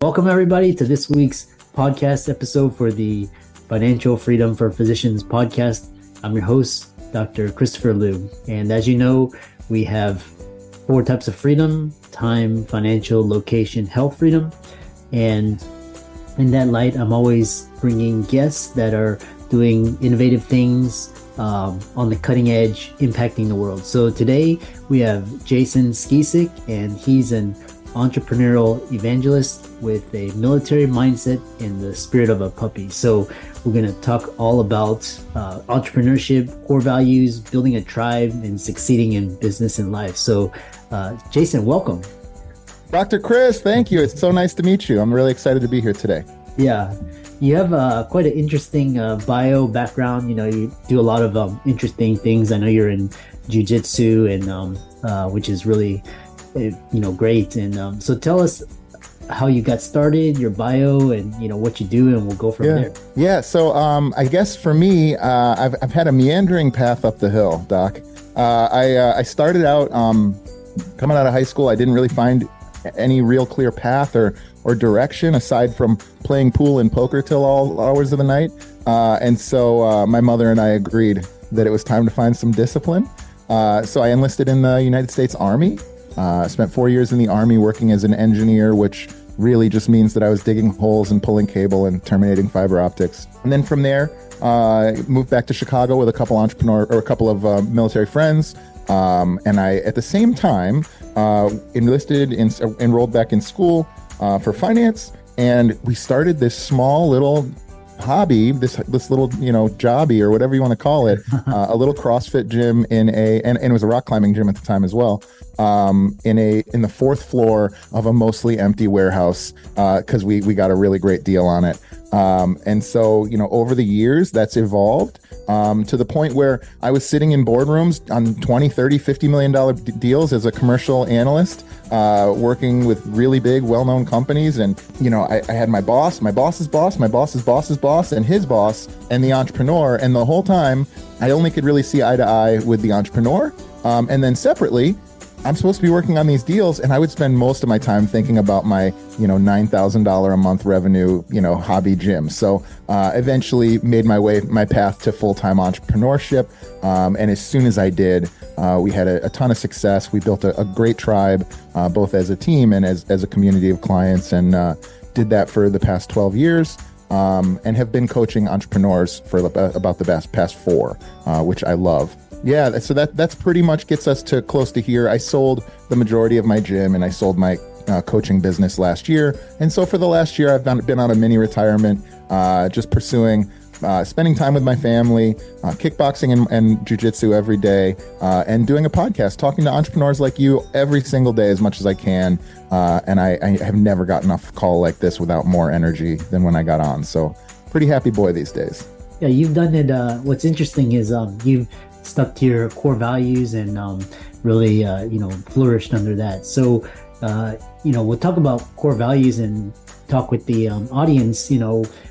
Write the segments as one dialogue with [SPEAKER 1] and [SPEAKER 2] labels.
[SPEAKER 1] Welcome, everybody, to this week's podcast episode for the Financial Freedom for Physicians podcast. I'm your host, Dr. Christopher Liu. And as you know, we have 4 types of freedom: time, financial, location, health freedom. And in that light, I'm always bringing guests that are doing innovative things on the cutting edge, impacting the world. So today we have Jason Skeesick, and he's an entrepreneurial evangelist with a military mindset and the spirit of a puppy. So we're going to talk all about entrepreneurship, core values, building a tribe, and succeeding in business and life. So Jason, welcome.
[SPEAKER 2] Dr. Chris, thank you. It's so nice to meet you. I'm really excited to be here today.
[SPEAKER 1] Yeah, you have quite an interesting bio background. You know, you do a lot of interesting things. I know you're in jiu-jitsu, and which is really great. And so tell us how you got started, your bio, and what you do, and we'll go from there.
[SPEAKER 2] Yeah. So I guess for me, I've had a meandering path up the hill, Doc. I started out coming out of high school. I didn't really find any real clear path or direction aside from playing pool and poker till all hours of the night. And so my mother and I agreed that it was time to find some discipline. So I enlisted in the United States Army. Spent 4 years in the Army working as an engineer, which really just means that I was digging holes and pulling cable and terminating fiber optics. And then from there, moved back to Chicago with a couple of military friends. And I, at the same time, enrolled back in school for finance. And we started this small little hobby, this little, jobby or whatever you want to call it, a little CrossFit gym and it was a rock climbing gym at the time as well, in the 4th floor of a mostly empty warehouse, because we got a really great deal on it. And so, over the years that's evolved to the point where I was sitting in boardrooms on 20, 30, $50 million deals as a commercial analyst, working with really big, well-known companies. And, I had my boss, my boss's boss, my boss's boss's boss, and his boss, and the entrepreneur. And the whole time, I only could really see eye to eye with the entrepreneur. And then separately, I'm supposed to be working on these deals, and I would spend most of my time thinking about my, $9,000 a month revenue, hobby gym. So eventually made my path to full-time entrepreneurship. And as soon as I did, we had a ton of success. We built a great tribe, both as a team and as a community of clients, and did that for the past 12 years. And have been coaching entrepreneurs for about the past 4, which I love. Yeah, so that's pretty much gets us to close to here. I sold the majority of my gym and I sold my coaching business last year. And so for the last year, I've been on a mini retirement, just pursuing, spending time with my family, kickboxing and jiu-jitsu every day, and doing a podcast, talking to entrepreneurs like you every single day as much as I can. And I have never gotten off a call like this without more energy than when I got on. So pretty happy boy these days.
[SPEAKER 1] Yeah, you've done it. What's interesting is you've stuck to your core values and really flourished under that. So we'll talk about core values and talk with the audience.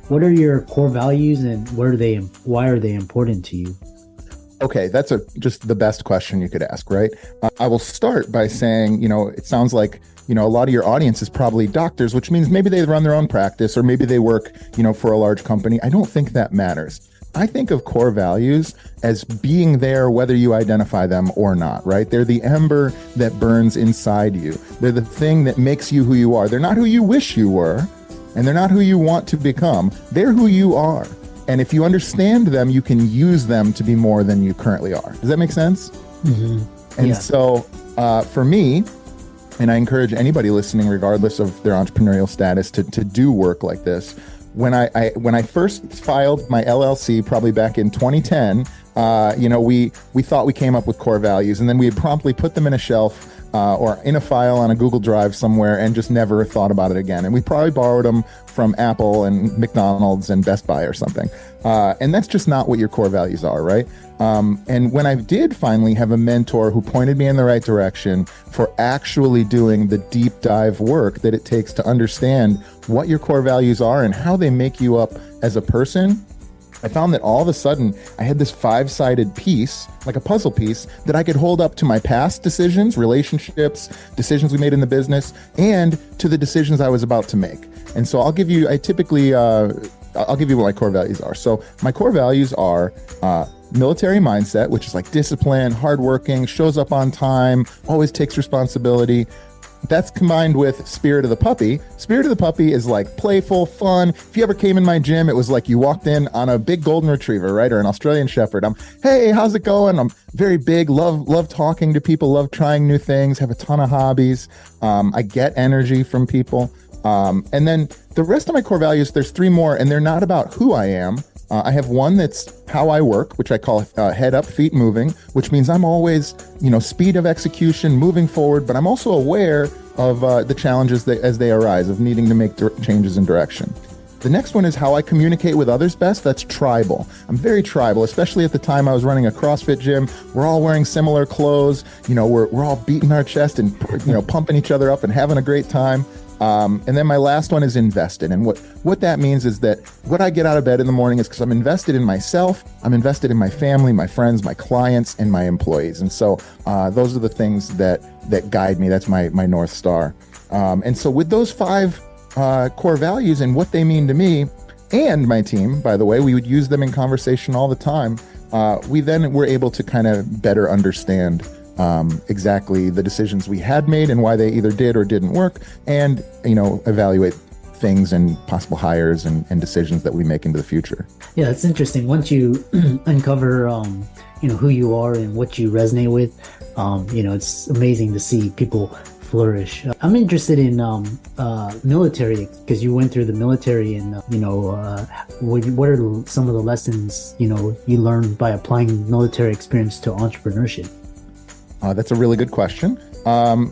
[SPEAKER 1] What are your core values and why are they important to you?
[SPEAKER 2] Okay, that's just the best question you could ask, right? I will start by saying, it sounds like a lot of your audience is probably doctors, which means maybe they run their own practice or maybe they work for a large company. I don't think that matters. I think of core values as being there whether you identify them or not, right? They're the ember that burns inside you. They're the thing that makes you who you are. They're not who you wish you were, and they're not who you want to become. They're who you are. And if you understand them, you can use them to be more than you currently are. Does that make sense? Mm-hmm. And so for me, and I encourage anybody listening, regardless of their entrepreneurial status, to do work like this. When I first filed my LLC, probably back in 2010, we thought we came up with core values, and then we had promptly put them in a shelf or in a file on a Google Drive somewhere and just never thought about it again. And we probably borrowed them from Apple and McDonald's and Best Buy or something. And that's just not what your core values are, right? And when I did finally have a mentor who pointed me in the right direction for actually doing the deep dive work that it takes to understand what your core values are and how they make you up as a person, I found that all of a sudden I had this 5-sided piece, like a puzzle piece, that I could hold up to my past decisions, relationships, decisions we made in the business, and to the decisions I was about to make. And so I'll give you what my core values are. So my core values are military mindset, which is like discipline, hardworking, shows up on time, always takes responsibility. That's combined with spirit of the puppy. Spirit of the puppy is like playful, fun. If you ever came in my gym, it was like you walked in on a big golden retriever, right? Or an Australian shepherd. Hey, how's it going? I'm very big, love talking to people, love trying new things, have a ton of hobbies. I get energy from people. And then the rest of my core values, there's 3 more, and they're not about who I am. I have one that's how I work, which I call head up, feet moving, which means I'm always, speed of execution, moving forward, but I'm also aware of the challenges as they arise, of needing to make changes in direction. The next one is how I communicate with others best. That's tribal. I'm very tribal, especially at the time I was running a CrossFit gym. We're all wearing similar clothes. We're all beating our chest and, pumping each other up and having a great time. And then my last one is invested. And what that means is that what I get out of bed in the morning is because I'm invested in myself, I'm invested in my family, my friends, my clients, and my employees. And so those are the things that guide me. That's my North Star. And so with those 5 core values and what they mean to me and my team, by the way, we would use them in conversation all the time. We then were able to kind of better understand exactly the decisions we had made and why they either did or didn't work, and evaluate things and possible hires and decisions that we make into the future.
[SPEAKER 1] Yeah, that's interesting. Once you uncover who you are and what you resonate with, it's amazing to see people flourish. I'm interested in military, because you went through the military, and what are some of the lessons you learned by applying military experience to entrepreneurship?
[SPEAKER 2] That's a really good question.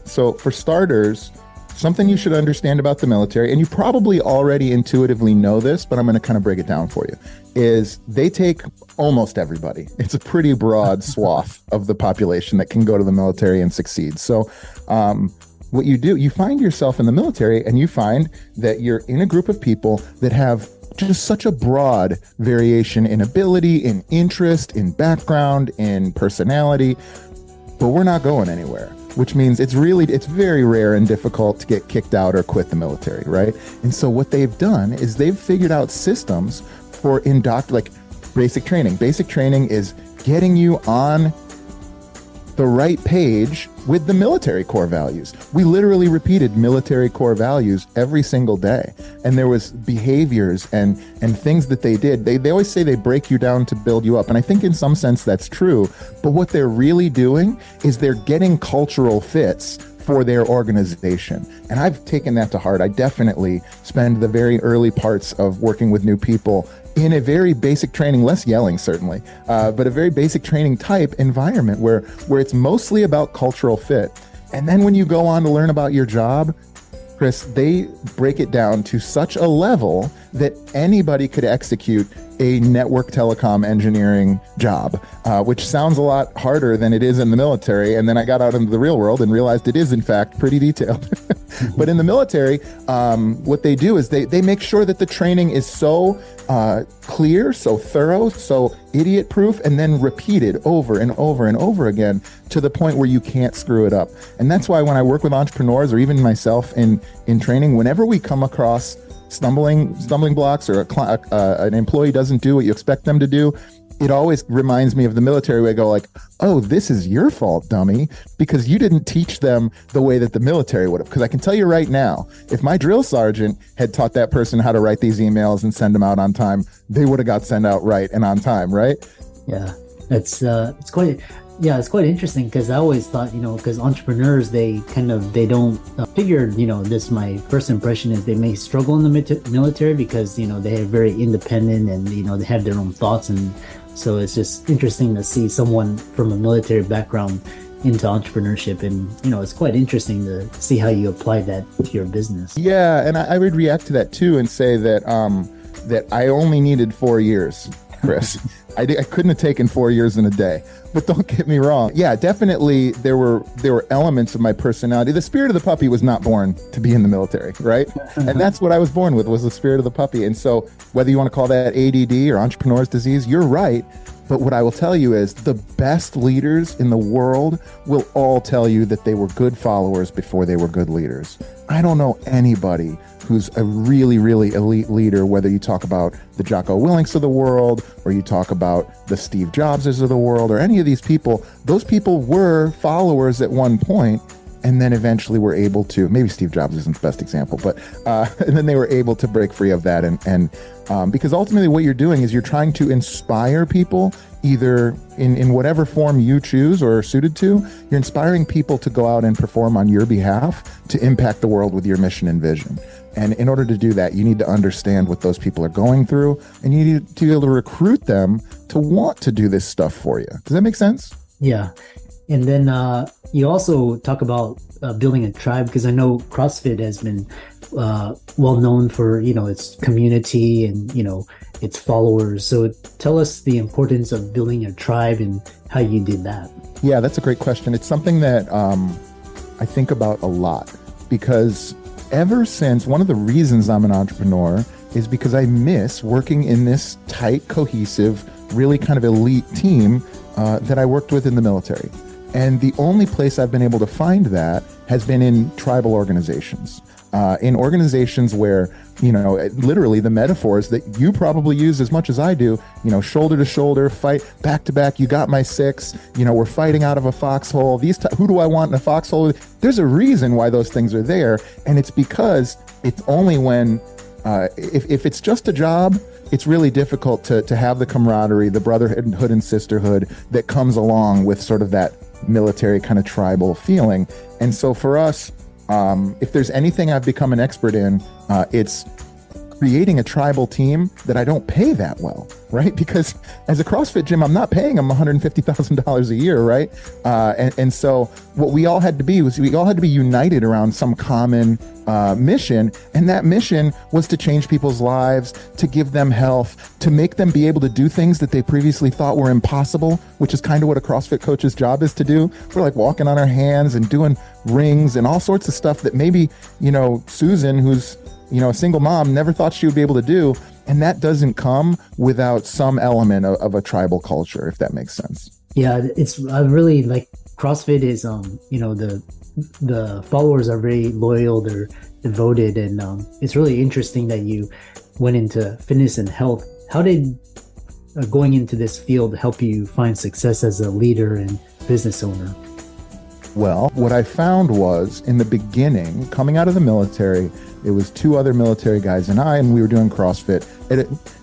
[SPEAKER 2] So for starters, something you should understand about the military, and you probably already intuitively know this, but I'm going to kind of break it down for you, is they take almost everybody. It's a pretty broad swath of the population that can go to the military and succeed. So what you do, you find yourself in the military, and you find that you're in a group of people that have just such a broad variation in ability, in interest, in background, in personality. But we're not going anywhere, which means it's very rare and difficult to get kicked out or quit the military, right? And so what they've done is they've figured out systems for like basic training. Basic training is getting you on the right page with the military core values. We literally repeated military core values every single day. And there was behaviors and things that they did. They always say they break you down to build you up. And I think in some sense that's true. But what they're really doing is they're getting cultural fits for their organization. And I've taken that to heart. I definitely spend the very early parts of working with new people in a very basic training, less yelling certainly, but a very basic training type environment where it's mostly about cultural fit. And then when you go on to learn about your job, Chris, they break it down to such a level that anybody could execute a network telecom engineering job, which sounds a lot harder than it is in the military. And then I got out into the real world and realized it is, in fact, pretty detailed. But in the military, what they do is they make sure that the training is so clear, so thorough, so idiot-proof, and then repeated over and over and over again to the point where you can't screw it up. And that's why when I work with entrepreneurs, or even myself in training, whenever we come across stumbling blocks, or an employee doesn't do what you expect them to do, it always reminds me of the military where I go like, oh, this is your fault, dummy, because you didn't teach them the way that the military would have. Because I can tell you right now, if my drill sergeant had taught that person how to write these emails and send them out on time, they would have got sent out right and on time, right?
[SPEAKER 1] Yeah, it's quite interesting, because I always thought, because entrepreneurs, they don't figure, this, my first impression is they may struggle in the military because, they are very independent and, they have their own thoughts. And so it's just interesting to see someone from a military background into entrepreneurship. And, it's quite interesting to see how you apply that to your business.
[SPEAKER 2] Yeah. And I would react to that too and say that, that I only needed 4 years, Chris. I couldn't have taken 4 years in a day. But don't get me wrong. Yeah, definitely there were elements of my personality. The spirit of the puppy was not born to be in the military, right? And that's what I was born with, was the spirit of the puppy. And so whether you want to call that ADD or entrepreneur's disease, you're right. But what I will tell you is the best leaders in the world will all tell you that they were good followers before they were good leaders. I don't know anybody who's a really, really elite leader, whether you talk about the Jocko Willinks of the world, or you talk about the Steve Jobses of the world, or any of these people, those people were followers at one point, and then eventually were able to, maybe Steve Jobs isn't the best example, but and then they were able to break free of that. And because ultimately what you're doing is you're trying to inspire people, either in whatever form you choose or are suited to. You're inspiring people to go out and perform on your behalf to impact the world with your mission and vision. And in order to do that, you need to understand what those people are going through, and you need to be able to recruit them to want to do this stuff for you. Does that make sense?
[SPEAKER 1] Yeah. And then you also talk about building a tribe, because I know CrossFit has been well known for, its community and, its followers. So tell us the importance of building a tribe and how you did that.
[SPEAKER 2] Yeah, that's a great question. It's something that I think about a lot, because ever since, one of the reasons I'm an entrepreneur is because I miss working in this tight, cohesive, really kind of elite team that I worked with in the military. And the only place I've been able to find that has been in tribal organizations, in organizations where, literally the metaphors that you probably use as much as I do, shoulder to shoulder, fight back to back. You got my six, we're fighting out of a foxhole. Who do I want in a foxhole? There's a reason why those things are there. And it's because it's only when, if it's just a job, it's really difficult to have the camaraderie, the brotherhood and sisterhood that comes along with sort of that military kind of tribal feeling. And so for us, if there's anything I've become an expert in, it's creating a tribal team that I don't pay that well, right? Because as a CrossFit gym, I'm not paying them $150,000 a year, right? And so what we all had to be was we all had to be united around some common mission. And that mission was to change people's lives, to give them health, to make them be able to do things that they previously thought were impossible, which is kind of what a CrossFit coach's job is to do. We're like walking on our hands and doing rings and all sorts of stuff that maybe, Susan, who's, a single mom, never thought she would be able to do. And that doesn't come without some element of a tribal culture, if that makes sense.
[SPEAKER 1] Yeah, it's really like CrossFit is, the followers are very loyal, they're devoted, and it's really interesting that you went into fitness and health. How did going into this field help you find success as a leader and business owner?
[SPEAKER 2] Well, what I found was in the beginning, coming out of the military, it was two other military guys and I, and we were doing CrossFit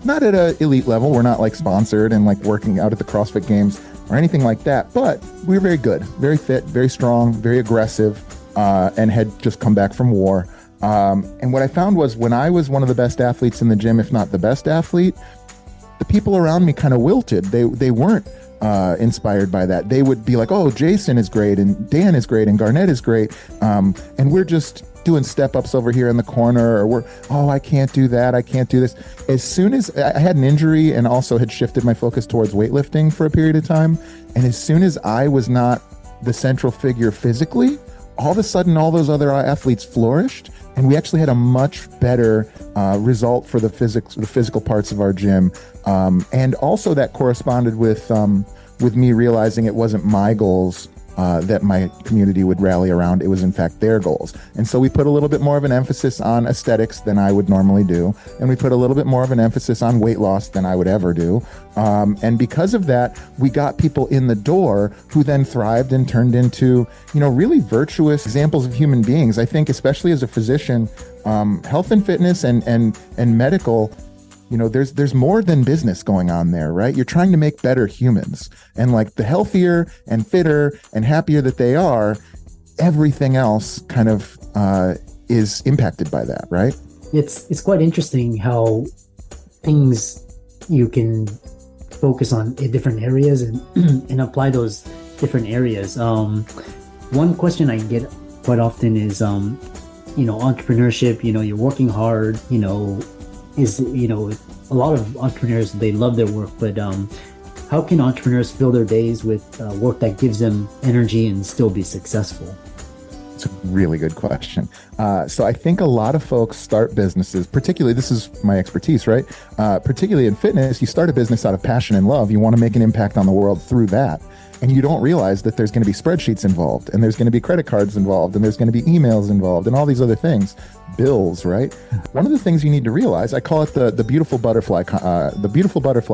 [SPEAKER 2] not at an elite level. We're not like sponsored and like working out at the CrossFit games or anything like that, but we were very good, very fit, very strong, very aggressive, and had just come back from war. And what I found was when I was one of the best athletes in the gym, if not the best athlete, the people around me kind of wilted. They weren't inspired by that. They would be like, oh, Jason is great, and Dan is great, and Garnett is great. And we're just doing step-ups over here in the corner, or I can't do that. I can't do this. As soon as I had an injury and also had shifted my focus towards weightlifting for a period of time, and as soon as I was not the central figure physically, all of a sudden, all those other athletes flourished, and we actually had a much better result for the physical parts of our gym. And also that corresponded with me realizing it wasn't my goals that my community would rally around. It was in fact their goals. And so we put a little bit more of an emphasis on aesthetics than I would normally do. And we put a little bit more of an emphasis on weight loss than I would ever do. And because of that, we got people in the door who then thrived and turned into, really virtuous examples of human beings. I think especially as a physician, health and fitness and medical, there's more than business going on there, right? You're trying to make better humans. And like the healthier and fitter and happier that they are, everything else kind of is impacted by that, right?
[SPEAKER 1] It's quite interesting how things you can focus on in different areas and apply those different areas. One question I get quite often is, entrepreneurship, you're working hard, a lot of entrepreneurs, they love their work, but how can entrepreneurs fill their days with work that gives them energy and still be successful?
[SPEAKER 2] It's a really good question. So I think a lot of folks start businesses, particularly, this is my expertise, right? Particularly in fitness, you start a business out of passion and love. You want to make an impact on the world through that. and you don't realize that there's going to be spreadsheets involved, and there's going to be credit cards involved, and there's going to be emails involved, and all these other things, bills, right? One of the things you need to realize, I call it the beautiful butterfly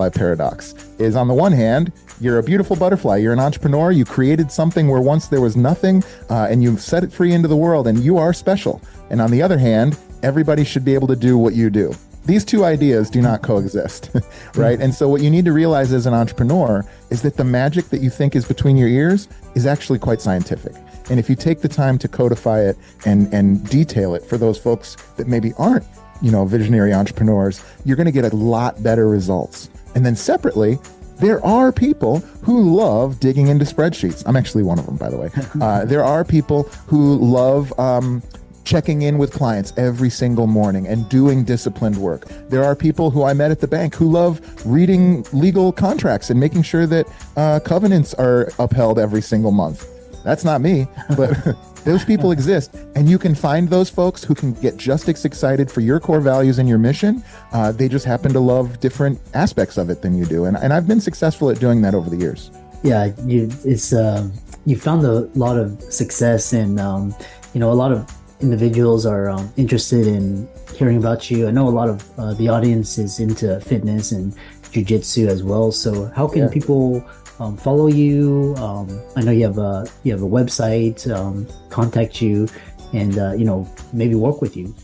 [SPEAKER 2] paradox, is on the one hand, you're a beautiful butterfly, you're an entrepreneur, you created something where once there was nothing, and you've set it free into the world, and you are special. And on the other hand, everybody should be able to do what you do. These two ideas do not coexist, right? And so what you need to realize as an entrepreneur is that the magic that you think is between your ears is actually quite scientific. And if you take the time to codify it and detail it for those folks that maybe aren't, visionary entrepreneurs, you're going to get a lot better results. And then separately, there are people who love digging into spreadsheets. I'm actually one of them, by the way. There are people who love checking in with clients every single morning and doing disciplined work. There are people who I met at the bank who love reading legal contracts and making sure that covenants are upheld every single month. That's not me, but those people exist. And you can find those folks who can get just as excited for your core values and your mission. They just happen to love different aspects of it than you do. And I've been successful at doing that over the years.
[SPEAKER 1] Yeah, you found a lot of success, and a lot of individuals are interested in hearing about you. I know a lot of the audience is into fitness and jiu-jitsu as well. So how can people follow you? I know you have a website, contact you, and maybe work with you.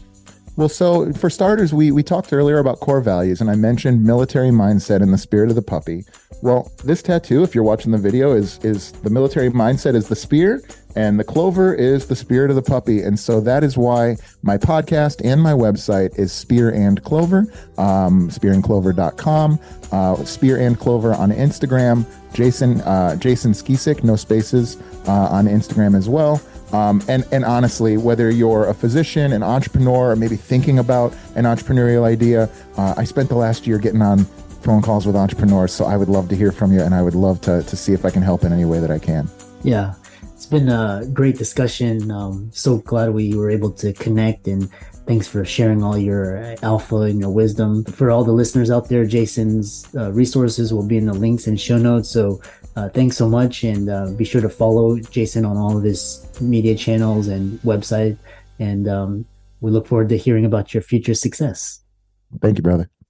[SPEAKER 2] Well, so for starters, we talked earlier about core values, and I mentioned military mindset and the spirit of the puppy. Well, this tattoo, if you're watching the video, is the military mindset is the spear, and the clover is the spirit of the puppy. And so that is why my podcast and my website is Spear and Clover, spearandclover.com, Spear and Clover on Instagram, Jason Skeesick, no spaces, on Instagram as well. And honestly, whether you're a physician, an entrepreneur, or maybe thinking about an entrepreneurial idea, I spent the last year getting on phone calls with entrepreneurs. So I would love to hear from you, and I would love to see if I can help in any way that I can.
[SPEAKER 1] Yeah, it's been a great discussion. So glad we were able to connect, and thanks for sharing all your alpha and your wisdom. For all the listeners out there, Jason's resources will be in the links and show notes. So thanks so much, and be sure to follow Jason on all of his media channels and website. And we look forward to hearing about your future success.
[SPEAKER 2] Thank you, brother.